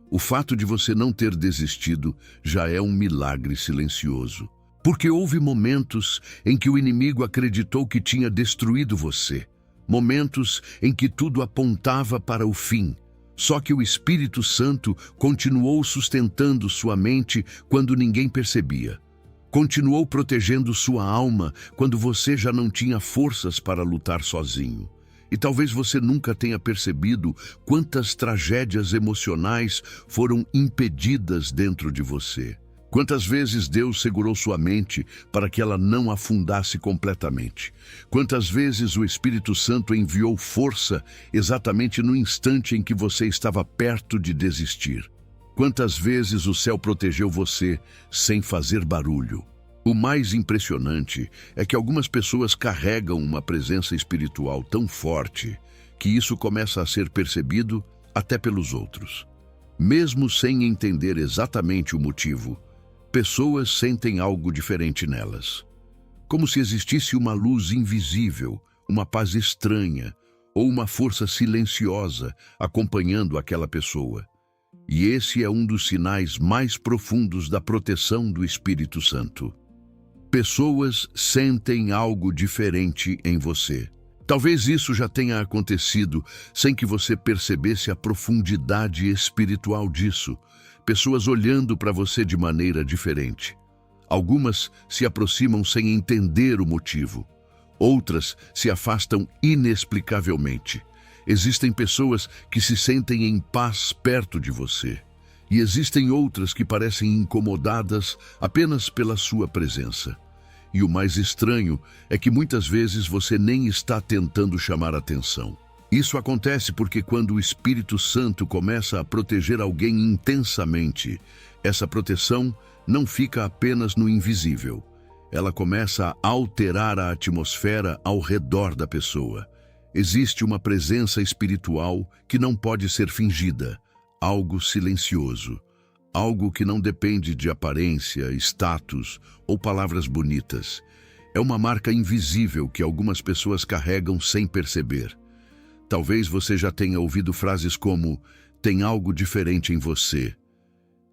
O fato de você não ter desistido já é um milagre silencioso. Porque houve momentos em que o inimigo acreditou que tinha destruído você. Momentos em que tudo apontava para o fim. Só que o Espírito Santo continuou sustentando sua mente quando ninguém percebia. Continuou protegendo sua alma quando você já não tinha forças para lutar sozinho. E talvez você nunca tenha percebido quantas tragédias emocionais foram impedidas dentro de você. Quantas vezes Deus segurou sua mente para que ela não afundasse completamente? Quantas vezes o Espírito Santo enviou força exatamente no instante em que você estava perto de desistir? Quantas vezes o céu protegeu você sem fazer barulho? O mais impressionante é que algumas pessoas carregam uma presença espiritual tão forte que isso começa a ser percebido até pelos outros. Mesmo sem entender exatamente o motivo, pessoas sentem algo diferente nelas. Como se existisse uma luz invisível, uma paz estranha ou uma força silenciosa acompanhando aquela pessoa. E esse é um dos sinais mais profundos da proteção do Espírito Santo. Pessoas sentem algo diferente em você. Talvez isso já tenha acontecido sem que você percebesse a profundidade espiritual disso. Pessoas olhando para você de maneira diferente. Algumas se aproximam sem entender o motivo. Outras se afastam inexplicavelmente. Existem pessoas que se sentem em paz perto de você. E existem outras que parecem incomodadas apenas pela sua presença. E o mais estranho é que muitas vezes você nem está tentando chamar atenção. Isso acontece porque quando o Espírito Santo começa a proteger alguém intensamente, essa proteção não fica apenas no invisível. Ela começa a alterar a atmosfera ao redor da pessoa. Existe uma presença espiritual que não pode ser fingida, algo silencioso, algo que não depende de aparência, status ou palavras bonitas. É uma marca invisível que algumas pessoas carregam sem perceber. Talvez você já tenha ouvido frases como: "Tem algo diferente em você.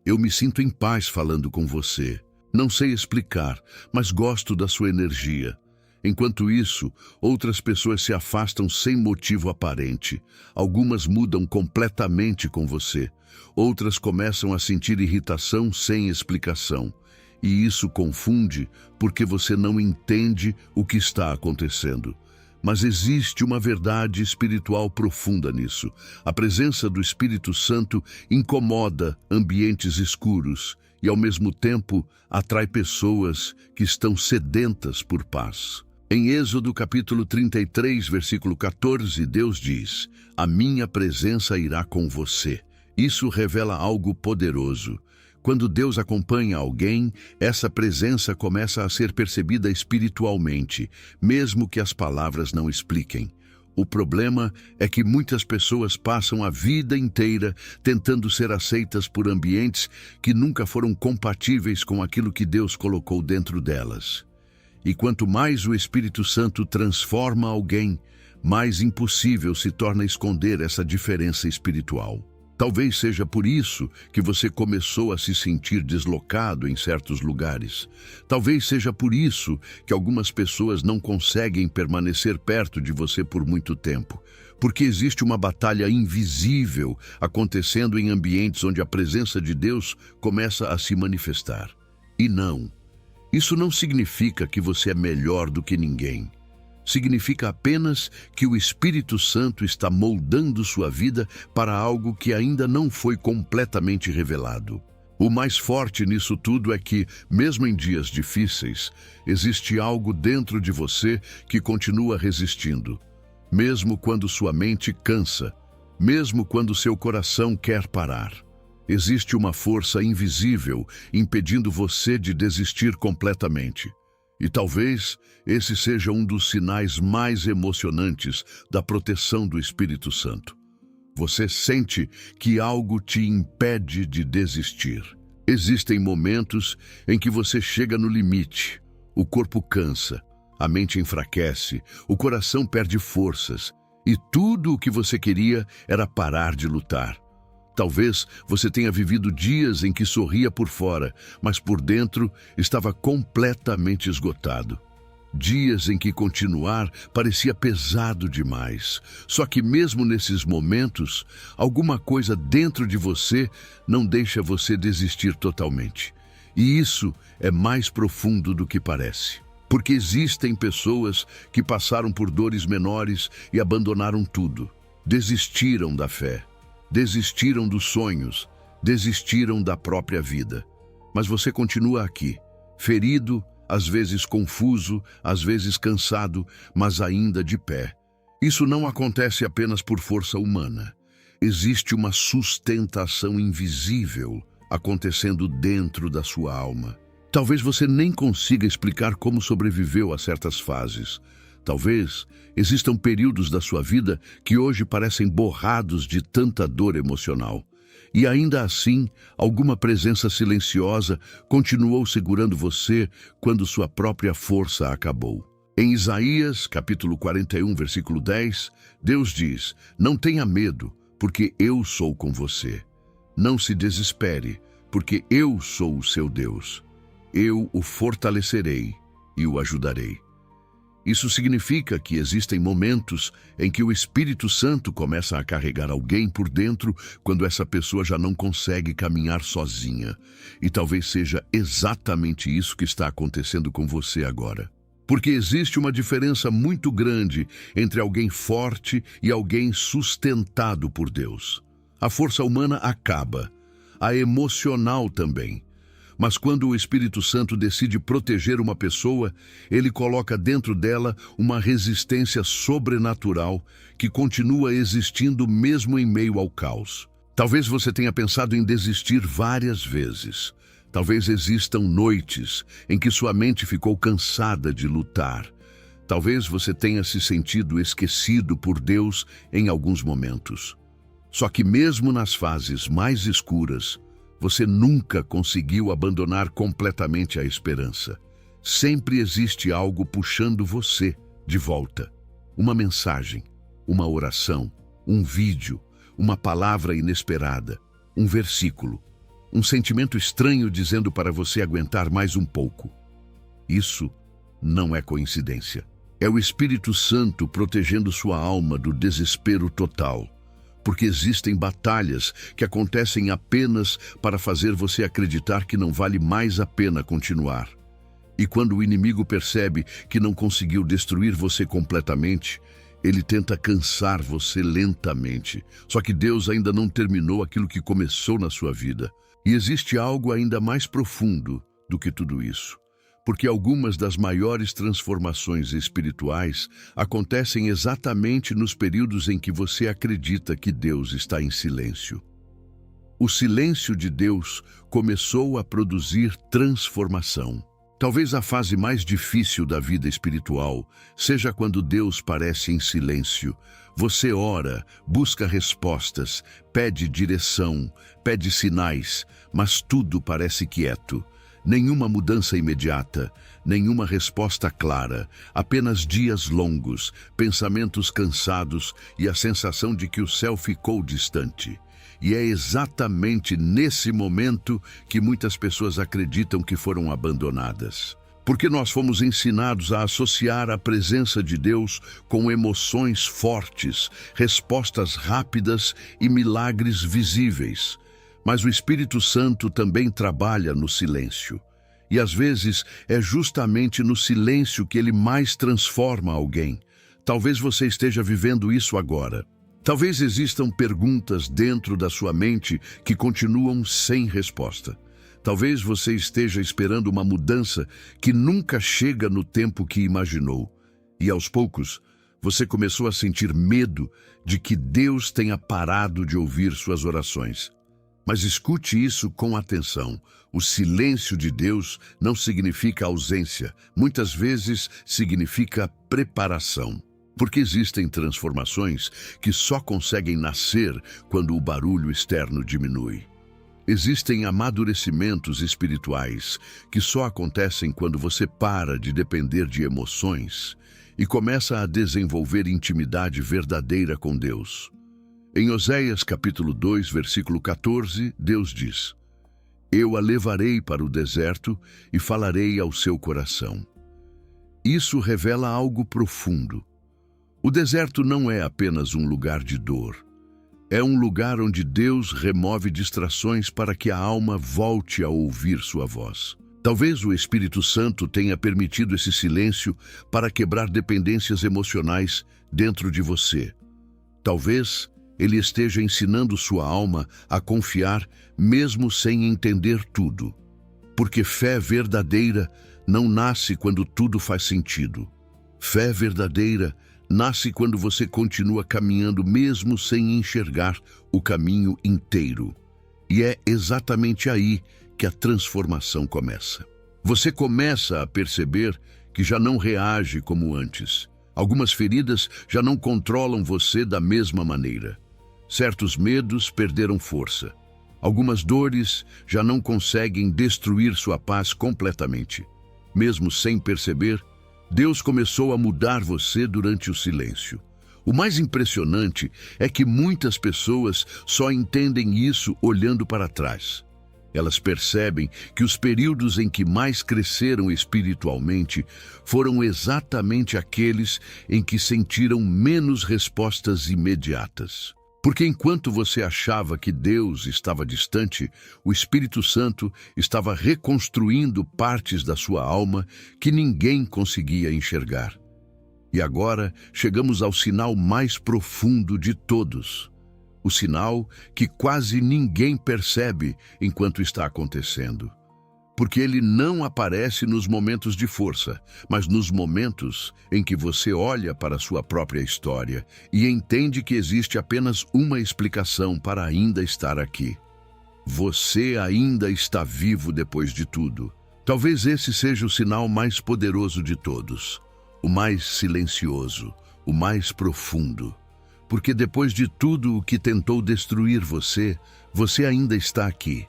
Eu me sinto em paz falando com você. Não sei explicar, mas gosto da sua energia." Enquanto isso, outras pessoas se afastam sem motivo aparente. Algumas mudam completamente com você. Outras começam a sentir irritação sem explicação. E isso confunde porque você não entende o que está acontecendo. Mas existe uma verdade espiritual profunda nisso. A presença do Espírito Santo incomoda ambientes escuros e, ao mesmo tempo, atrai pessoas que estão sedentas por paz. Em Êxodo capítulo 33, versículo 14, Deus diz: "A minha presença irá com você." Isso revela algo poderoso. Quando Deus acompanha alguém, essa presença começa a ser percebida espiritualmente, mesmo que as palavras não expliquem. O problema é que muitas pessoas passam a vida inteira tentando ser aceitas por ambientes que nunca foram compatíveis com aquilo que Deus colocou dentro delas. E quanto mais o Espírito Santo transforma alguém, mais impossível se torna esconder essa diferença espiritual. Talvez seja por isso que você começou a se sentir deslocado em certos lugares. Talvez seja por isso que algumas pessoas não conseguem permanecer perto de você por muito tempo. Porque existe uma batalha invisível acontecendo em ambientes onde a presença de Deus começa a se manifestar. E não, isso não significa que você é melhor do que ninguém. Significa apenas que o Espírito Santo está moldando sua vida para algo que ainda não foi completamente revelado. O mais forte nisso tudo é que, mesmo em dias difíceis, existe algo dentro de você que continua resistindo. Mesmo quando sua mente cansa, mesmo quando seu coração quer parar. Existe uma força invisível impedindo você de desistir completamente. E talvez esse seja um dos sinais mais emocionantes da proteção do Espírito Santo. Você sente que algo te impede de desistir. Existem momentos em que você chega no limite, o corpo cansa, a mente enfraquece, o coração perde forças, e tudo o que você queria era parar de lutar. Talvez você tenha vivido dias em que sorria por fora, mas por dentro estava completamente esgotado. Dias em que continuar parecia pesado demais. Só que mesmo nesses momentos, alguma coisa dentro de você não deixa você desistir totalmente. E isso é mais profundo do que parece. Porque existem pessoas que passaram por dores menores e abandonaram tudo. Desistiram da fé, desistiram dos sonhos, desistiram da própria vida. Mas você continua aqui, ferido, às vezes confuso, às vezes cansado, mas ainda de pé. Isso não acontece apenas por força humana. Existe uma sustentação invisível acontecendo dentro da sua alma. Talvez você nem consiga explicar como sobreviveu a certas fases. Talvez existam períodos da sua vida que hoje parecem borrados de tanta dor emocional. E ainda assim, alguma presença silenciosa continuou segurando você quando sua própria força acabou. Em Isaías, capítulo 41, versículo 10, Deus diz: "Não tenha medo, porque eu sou com você. Não se desespere, porque eu sou o seu Deus. Eu o fortalecerei e o ajudarei." Isso significa que existem momentos em que o Espírito Santo começa a carregar alguém por dentro quando essa pessoa já não consegue caminhar sozinha. E talvez seja exatamente isso que está acontecendo com você agora. Porque existe uma diferença muito grande entre alguém forte e alguém sustentado por Deus. A força humana acaba, a emocional também. Mas quando o Espírito Santo decide proteger uma pessoa, ele coloca dentro dela uma resistência sobrenatural que continua existindo mesmo em meio ao caos. Talvez você tenha pensado em desistir várias vezes. Talvez existam noites em que sua mente ficou cansada de lutar. Talvez você tenha se sentido esquecido por Deus em alguns momentos. Só que mesmo nas fases mais escuras, você nunca conseguiu abandonar completamente a esperança. Sempre existe algo puxando você de volta. Uma mensagem, uma oração, um vídeo, uma palavra inesperada, um versículo, um sentimento estranho dizendo para você aguentar mais um pouco. Isso não é coincidência. É o Espírito Santo protegendo sua alma do desespero total. Porque existem batalhas que acontecem apenas para fazer você acreditar que não vale mais a pena continuar. E quando o inimigo percebe que não conseguiu destruir você completamente, ele tenta cansar você lentamente. Só que Deus ainda não terminou aquilo que começou na sua vida. E existe algo ainda mais profundo do que tudo isso. Porque algumas das maiores transformações espirituais acontecem exatamente nos períodos em que você acredita que Deus está em silêncio. O silêncio de Deus começou a produzir transformação. Talvez a fase mais difícil da vida espiritual seja quando Deus parece em silêncio. Você ora, busca respostas, pede direção, pede sinais, mas tudo parece quieto. Nenhuma mudança imediata, nenhuma resposta clara, apenas dias longos, pensamentos cansados e a sensação de que o céu ficou distante. E é exatamente nesse momento que muitas pessoas acreditam que foram abandonadas. Porque nós fomos ensinados a associar a presença de Deus com emoções fortes, respostas rápidas e milagres visíveis. Mas o Espírito Santo também trabalha no silêncio. E às vezes é justamente no silêncio que ele mais transforma alguém. Talvez você esteja vivendo isso agora. Talvez existam perguntas dentro da sua mente que continuam sem resposta. Talvez você esteja esperando uma mudança que nunca chega no tempo que imaginou. E aos poucos, você começou a sentir medo de que Deus tenha parado de ouvir suas orações. Mas escute isso com atenção. O silêncio de Deus não significa ausência. Muitas vezes significa preparação. Porque existem transformações que só conseguem nascer quando o barulho externo diminui. Existem amadurecimentos espirituais que só acontecem quando você para de depender de emoções e começa a desenvolver intimidade verdadeira com Deus. Em Oséias capítulo 2, versículo 14, Deus diz: Eu a levarei para o deserto e falarei ao seu coração. Isso revela algo profundo. O deserto não é apenas um lugar de dor. É um lugar onde Deus remove distrações para que a alma volte a ouvir sua voz. Talvez o Espírito Santo tenha permitido esse silêncio para quebrar dependências emocionais dentro de você. Talvez ele esteja ensinando sua alma a confiar mesmo sem entender tudo. Porque fé verdadeira não nasce quando tudo faz sentido. Fé verdadeira nasce quando você continua caminhando mesmo sem enxergar o caminho inteiro. E é exatamente aí que a transformação começa. Você começa a perceber que já não reage como antes. Algumas feridas já não controlam você da mesma maneira. Certos medos perderam força. Algumas dores já não conseguem destruir sua paz completamente. Mesmo sem perceber, Deus começou a mudar você durante o silêncio. O mais impressionante é que muitas pessoas só entendem isso olhando para trás. Elas percebem que os períodos em que mais cresceram espiritualmente foram exatamente aqueles em que sentiram menos respostas imediatas. Porque enquanto você achava que Deus estava distante, o Espírito Santo estava reconstruindo partes da sua alma que ninguém conseguia enxergar. E agora chegamos ao sinal mais profundo de todos. O sinal que quase ninguém percebe enquanto está acontecendo. Porque ele não aparece nos momentos de força, mas nos momentos em que você olha para a sua própria história e entende que existe apenas uma explicação para ainda estar aqui. Você ainda está vivo depois de tudo. Talvez esse seja o sinal mais poderoso de todos, o mais silencioso, o mais profundo. Porque depois de tudo o que tentou destruir você, você ainda está aqui.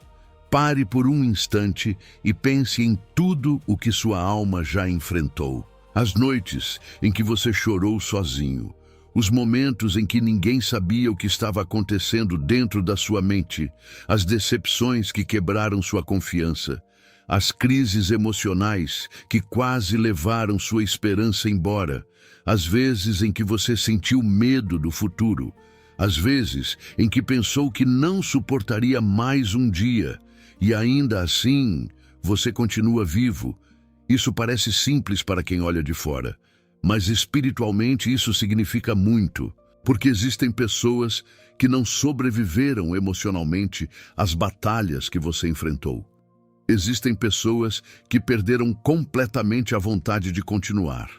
Pare por um instante e pense em tudo o que sua alma já enfrentou. As noites em que você chorou sozinho, os momentos em que ninguém sabia o que estava acontecendo dentro da sua mente, as decepções que quebraram sua confiança, as crises emocionais que quase levaram sua esperança embora, as vezes em que você sentiu medo do futuro, as vezes em que pensou que não suportaria mais um dia, e ainda assim, você continua vivo. Isso parece simples para quem olha de fora, mas espiritualmente isso significa muito, porque existem pessoas que não sobreviveram emocionalmente às batalhas que você enfrentou. Existem pessoas que perderam completamente a vontade de continuar.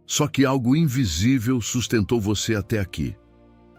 Só que algo invisível sustentou você até aqui.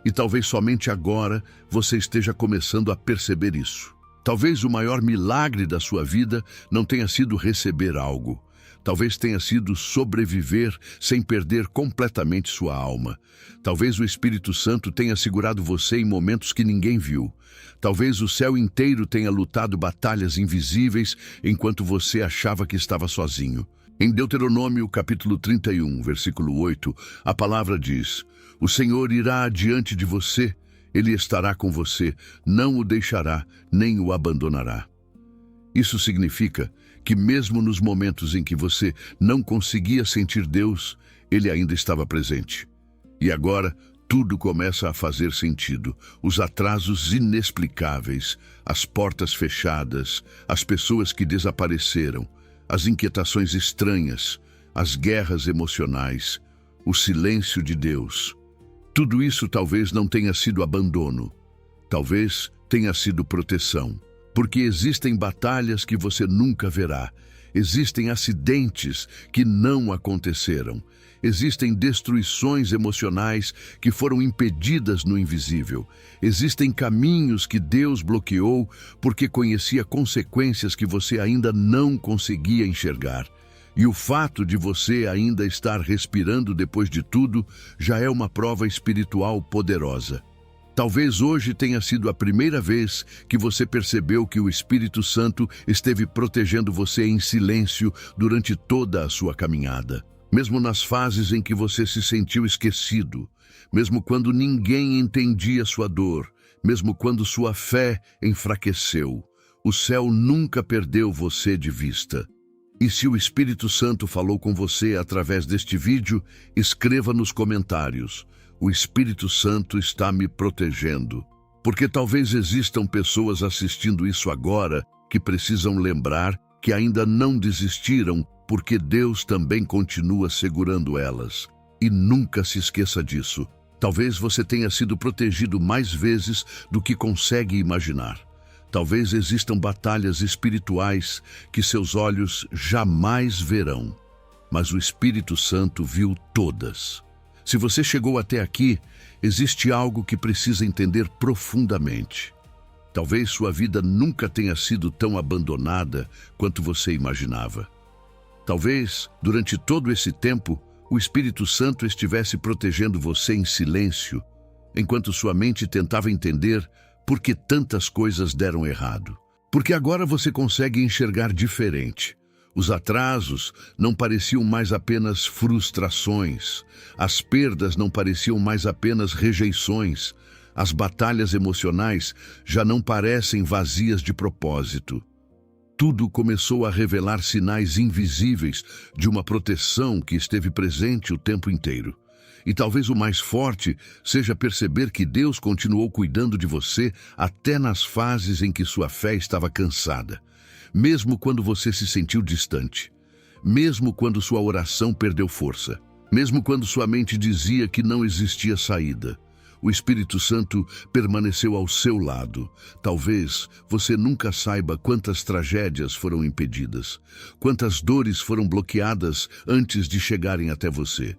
E talvez somente agora você esteja começando a perceber isso. Talvez o maior milagre da sua vida não tenha sido receber algo. Talvez tenha sido sobreviver sem perder completamente sua alma. Talvez o Espírito Santo tenha segurado você em momentos que ninguém viu. Talvez o céu inteiro tenha lutado batalhas invisíveis enquanto você achava que estava sozinho. Em Deuteronômio capítulo 31, versículo 8, a palavra diz: O Senhor irá adiante de você, Ele estará com você, não o deixará, nem o abandonará. Isso significa que mesmo nos momentos em que você não conseguia sentir Deus, Ele ainda estava presente. E agora, tudo começa a fazer sentido. Os atrasos inexplicáveis, as portas fechadas, as pessoas que desapareceram, as inquietações estranhas, as guerras emocionais, o silêncio de Deus. Tudo isso talvez não tenha sido abandono, talvez tenha sido proteção, porque existem batalhas que você nunca verá, existem acidentes que não aconteceram, existem destruições emocionais que foram impedidas no invisível, existem caminhos que Deus bloqueou porque conhecia consequências que você ainda não conseguia enxergar. E o fato de você ainda estar respirando depois de tudo já é uma prova espiritual poderosa. Talvez hoje tenha sido a primeira vez que você percebeu que o Espírito Santo esteve protegendo você em silêncio durante toda a sua caminhada. Mesmo nas fases em que você se sentiu esquecido, mesmo quando ninguém entendia sua dor, mesmo quando sua fé enfraqueceu, o céu nunca perdeu você de vista. E se o Espírito Santo falou com você através deste vídeo, escreva nos comentários: o Espírito Santo está me protegendo. Porque talvez existam pessoas assistindo isso agora que precisam lembrar que ainda não desistiram, porque Deus também continua segurando elas. E nunca se esqueça disso. Talvez você tenha sido protegido mais vezes do que consegue imaginar. Talvez existam batalhas espirituais que seus olhos jamais verão, mas o Espírito Santo viu todas. Se você chegou até aqui, existe algo que precisa entender profundamente. Talvez sua vida nunca tenha sido tão abandonada quanto você imaginava. Talvez, durante todo esse tempo, o Espírito Santo estivesse protegendo você em silêncio, enquanto sua mente tentava entender por que tantas coisas deram errado. Porque agora você consegue enxergar diferente. Os atrasos não pareciam mais apenas frustrações, as perdas não pareciam mais apenas rejeições, as batalhas emocionais já não parecem vazias de propósito. Tudo começou a revelar sinais invisíveis de uma proteção que esteve presente o tempo inteiro. E talvez o mais forte seja perceber que Deus continuou cuidando de você até nas fases em que sua fé estava cansada. Mesmo quando você se sentiu distante, mesmo quando sua oração perdeu força, mesmo quando sua mente dizia que não existia saída, o Espírito Santo permaneceu ao seu lado. Talvez você nunca saiba quantas tragédias foram impedidas, quantas dores foram bloqueadas antes de chegarem até você.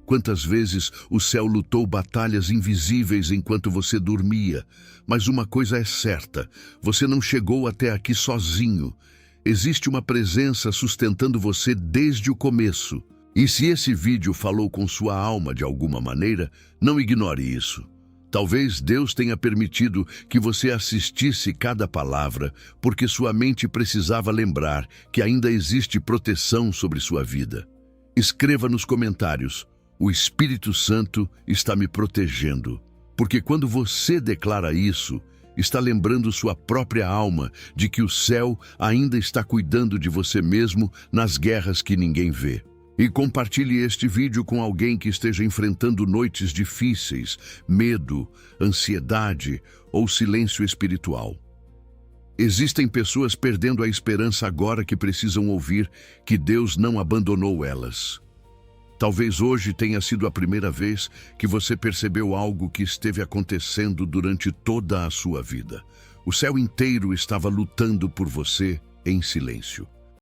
Quantas vezes o céu lutou batalhas invisíveis enquanto você dormia. Mas uma coisa é certa, você não chegou até aqui sozinho. Existe uma presença sustentando você desde o começo. E se esse vídeo falou com sua alma de alguma maneira, não ignore isso. Talvez Deus tenha permitido que você assistisse cada palavra, porque sua mente precisava lembrar que ainda existe proteção sobre sua vida. Escreva nos comentários: o Espírito Santo está me protegendo. Porque quando você declara isso, está lembrando sua própria alma de que o céu ainda está cuidando de você mesmo nas guerras que ninguém vê. E compartilhe este vídeo com alguém que esteja enfrentando noites difíceis, medo, ansiedade ou silêncio espiritual. Existem pessoas perdendo a esperança agora que precisam ouvir que Deus não abandonou elas. Talvez hoje tenha sido a primeira vez que você percebeu algo que esteve acontecendo durante toda a sua vida. O céu inteiro estava lutando por você em silêncio.